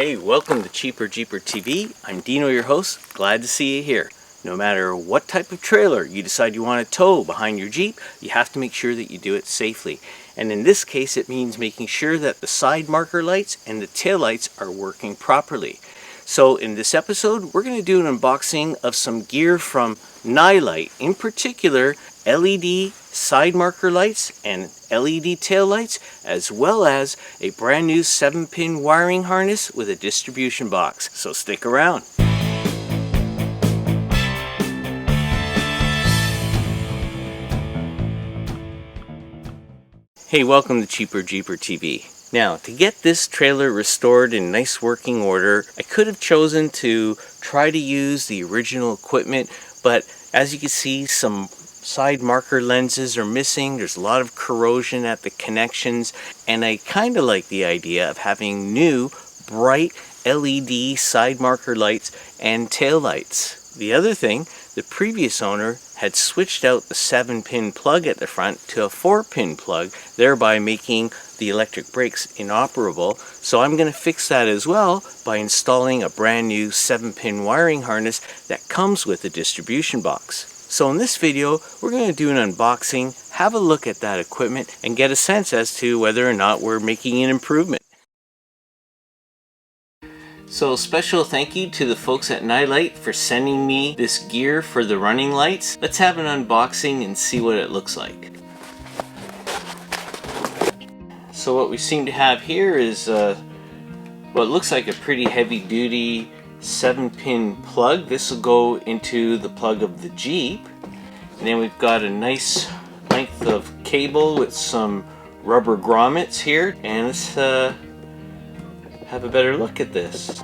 Hey, welcome to Cheaper Jeeper TV. I'm Dino, your host. Glad to see you here. No matter what type of trailer you decide you want to tow behind your Jeep, you have to make sure that you do it safely. And in this case, it means making sure that the side marker lights and the tail lights are working properly. So in this episode, we're going to do an unboxing of some gear from Nilight, in particular LED side marker lights and LED tail lights, as well as a brand new 7-pin wiring harness with a distribution box. So stick around. Hey, welcome to Cheaper Jeeper TV. Now, to get this trailer restored in nice working order, I could have chosen to try to use the original equipment, but as you can see, some side marker lenses are missing. There's a lot of corrosion at the connections, and I kind of like the idea of having new, bright LED side marker lights and tail lights. The other thing, the previous owner had switched out the 7-pin plug at the front to a 4-pin plug, thereby making the electric brakes inoperable. So I'm going to fix that as well by installing a brand new 7-pin wiring harness that comes with a distribution box. So in this video, we're going to do an unboxing, have a look at that equipment, and get a sense as to whether or not we're making an improvement. So special thank you to the folks at Nilight for sending me this gear for the running lights. Let's have an unboxing and see what it looks like. So what we seem to have here is what looks like a pretty heavy duty 7-pin plug. This will go into the plug of the Jeep. And then we've got a nice length of cable with some rubber grommets here. And let's have a better look at this.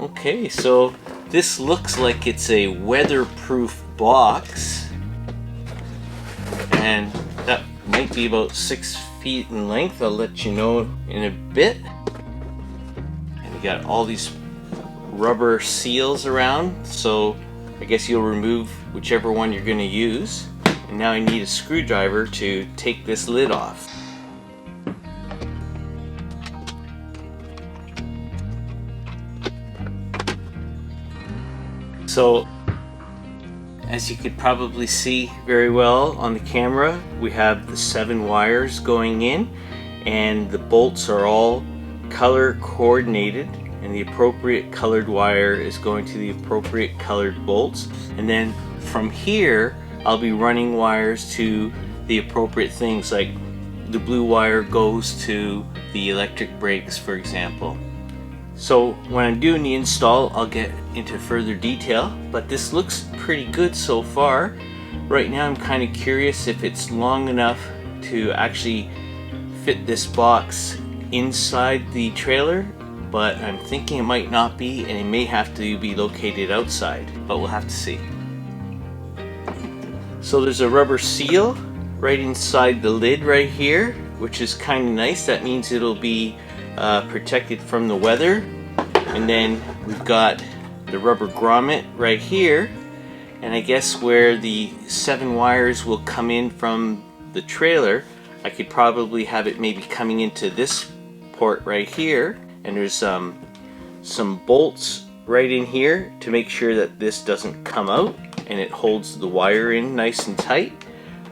Okay, so this looks like it's a weatherproof box, and that might be about 6 feet in length. I'll let you know in a bit. And we got all these rubber seals around, so I guess you'll remove whichever one you're going to use. And now I need a screwdriver to take this lid off. So, as you could probably see very well on the camera, we have the 7 wires going in, and the bolts are all color coordinated, and the appropriate colored wire is going to the appropriate colored bolts. And then from here, I'll be running wires to the appropriate things, like the blue wire goes to the electric brakes, for example. So when I'm doing the install, I'll get into further detail, but this looks pretty good so far. Right now I'm kind of curious if it's long enough to actually fit this box inside the trailer, but I'm thinking it might not be, and it may have to be located outside, but we'll have to see. So there's a rubber seal right inside the lid right here, which is kind of nice. That means it'll be protected from the weather. And then we've got the rubber grommet right here, and I guess where the 7 wires will come in from the trailer, I could probably have it maybe coming into this port right here, and there's some bolts right in here to make sure that this doesn't come out and it holds the wire in nice and tight.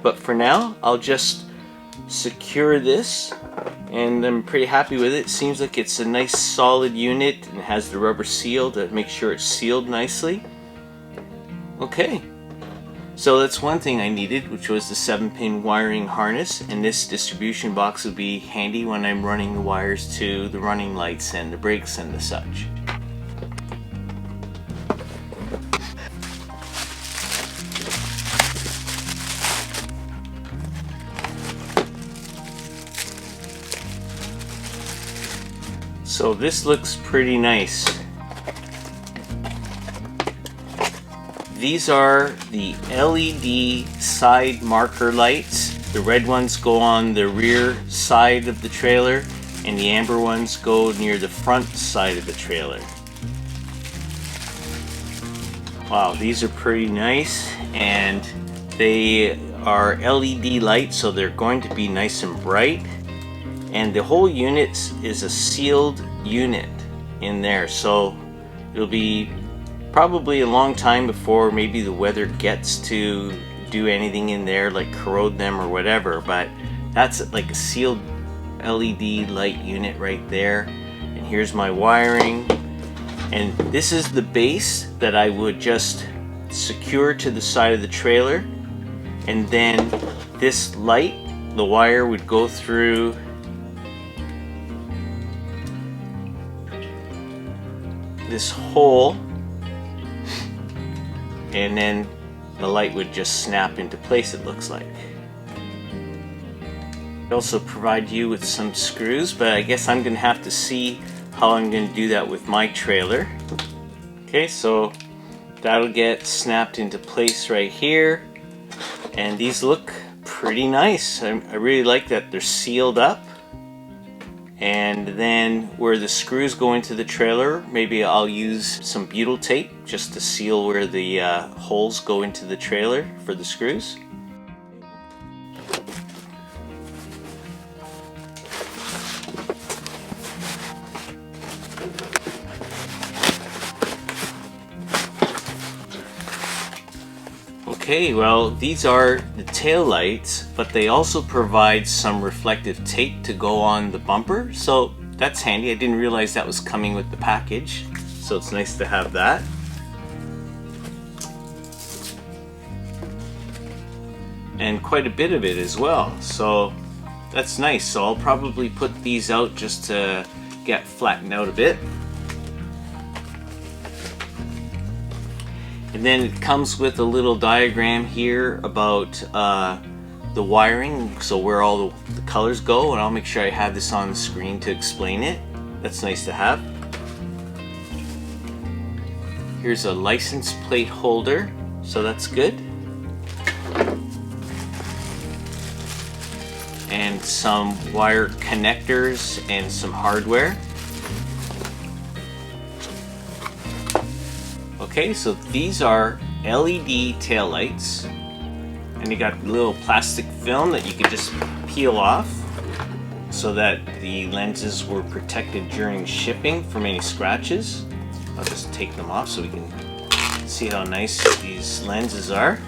But for now, I'll just secure this, and I'm pretty happy with it. Seems like it's a nice solid unit and has the rubber seal to make sure it's sealed nicely. Okay, so that's one thing I needed, which was the 7-pin wiring harness, and this distribution box would be handy when I'm running the wires to the running lights and the brakes and the such. So this looks pretty nice. These are the LED side marker lights. The red ones go on the rear side of the trailer, and the amber ones go near the front side of the trailer. Wow, these are pretty nice, and they are LED lights, so they're going to be nice and bright. and the whole unit is a sealed unit in there, so it'll be probably a long time before maybe the weather gets to do anything in there like corrode them or whatever. But that's like a sealed LED light unit right there. And here's my wiring, and this is the base that I would just secure to the side of the trailer, and then this light, the wire would go through this hole, and then the light would just snap into place, it looks like. They also provide you with some screws, but I guess I'm gonna have to see how I'm gonna do that with my trailer. Okay, so that'll get snapped into place right here, and these look pretty nice. I really like that they're sealed up. And then where the screws go into the trailer, maybe I'll use some butyl tape just to seal where the holes go into the trailer for the screws. Okay, well, these are the tail lights, but they also provide some reflective tape to go on the bumper, so that's handy. I didn't realize that was coming with the package, so it's nice to have that. And quite a bit of it as well, so that's nice. So I'll probably put these out just to get flattened out a bit. And then it comes with a little diagram here about the wiring, so where all the colors go, and I'll make sure I have this on the screen to explain it. That's nice to have. Here's a license plate holder, so that's good. And some wire connectors and some hardware. Okay, so these are LED taillights, and you got a little plastic film that you can just peel off so that the lenses were protected during shipping from any scratches. I'll just take them off so we can see how nice these lenses are.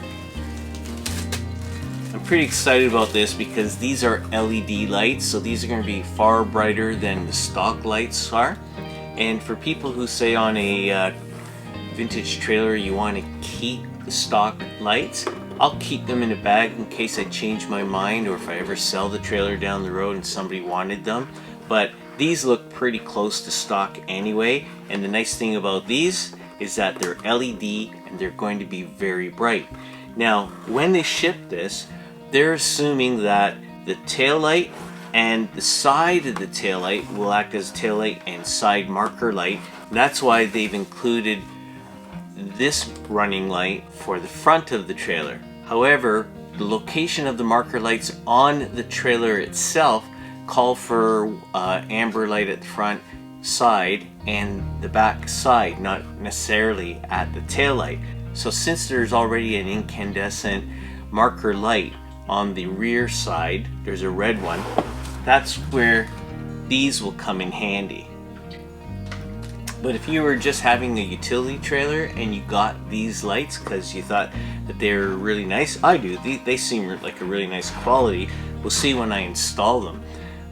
I'm pretty excited about this because these are LED lights, so these are going to be far brighter than the stock lights are. And for people who say on a vintage trailer you want to keep the stock lights, I'll keep them in a bag in case I change my mind or if I ever sell the trailer down the road and somebody wanted them. But these look pretty close to stock anyway, and the nice thing about these is that they're LED and they're going to be very bright. Now when they ship this, they're assuming that the tail light and the side of the tail light will act as tail light and side marker light. That's why they've included this running light for the front of the trailer. However, the location of the marker lights on the trailer itself call for amber light at the front side and the back side, not necessarily at the tail light. So since there's already an incandescent marker light on the rear side, there's a red one, that's where these will come in handy. But if you were just having a utility trailer and you got these lights because you thought that they were really nice, I do, they seem like a really nice quality. We'll see when I install them.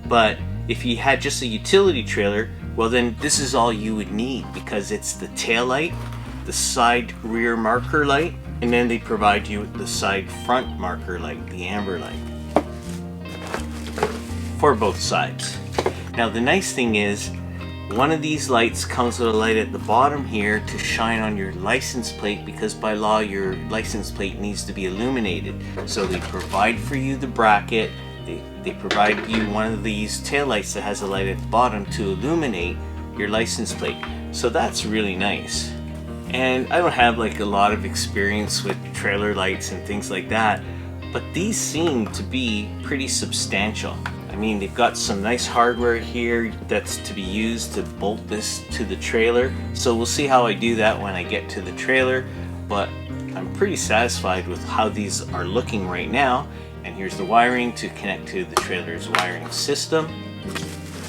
But if you had just a utility trailer, well then this is all you would need, because it's the tail light, the side rear marker light, and then they provide you with the side front marker light, the amber light, for both sides. Now the nice thing is, one of these lights comes with a light at the bottom here to shine on your license plate, because by law your license plate needs to be illuminated. So they provide for you the bracket, they provide you one of these tail lights that has a light at the bottom to illuminate your license plate. So that's really nice. And I don't have like a lot of experience with trailer lights and things like that, but these seem to be pretty substantial. I mean, they've got some nice hardware here that's to be used to bolt this to the trailer. So we'll see how I do that when I get to the trailer, but I'm pretty satisfied with how these are looking right now. And here's the wiring to connect to the trailer's wiring system.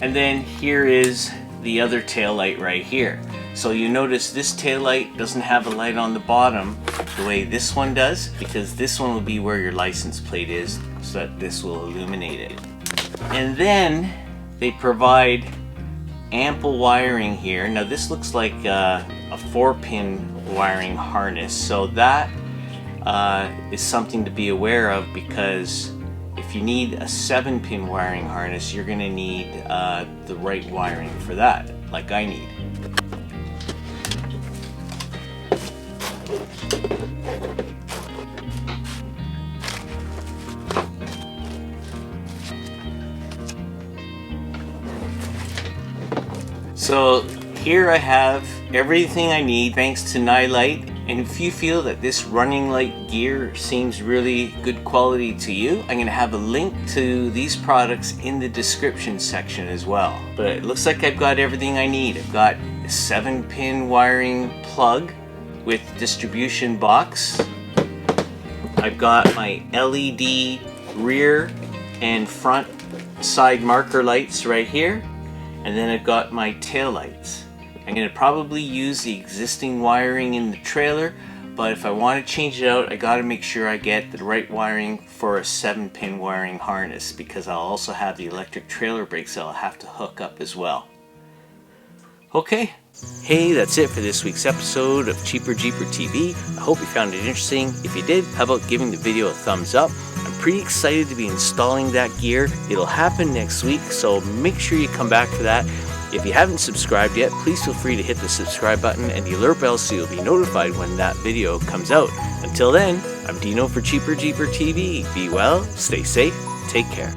And then here is the other tail light right here. So you notice this tail light doesn't have a light on the bottom the way this one does, because this one will be where your license plate is, so that this will illuminate it. And then they provide ample wiring here. Now this looks like a 4-pin wiring harness, so that is something to be aware of, because if you need a 7-pin wiring harness, you're going to need the right wiring for that, like I need. So here I have everything I need thanks to Nilight. And if you feel that this running light gear seems really good quality to you, I'm going to have a link to these products in the description section as well. But it looks like I've got everything I need. I've got a 7-pin wiring plug with distribution box. I've got my LED rear and front side marker lights right here. And then I've got my tail lights. I'm going to probably use the existing wiring in the trailer, but if I want to change it out, I got to make sure I get the right wiring for a 7-pin wiring harness, because I'll also have the electric trailer brakes that I'll have to hook up as well. Okay. Hey, that's it for this week's episode of Cheaper Jeeper TV. I hope you found it interesting. If you did, how about giving the video a thumbs up? I'm pretty excited to be installing that gear. It'll happen next week, so make sure you come back for that. If you haven't subscribed yet, please feel free to hit the subscribe button and the alert bell so you'll be notified when that video comes out. Until then, I'm Dino for Cheaper Jeeper TV. Be well, stay safe, take care.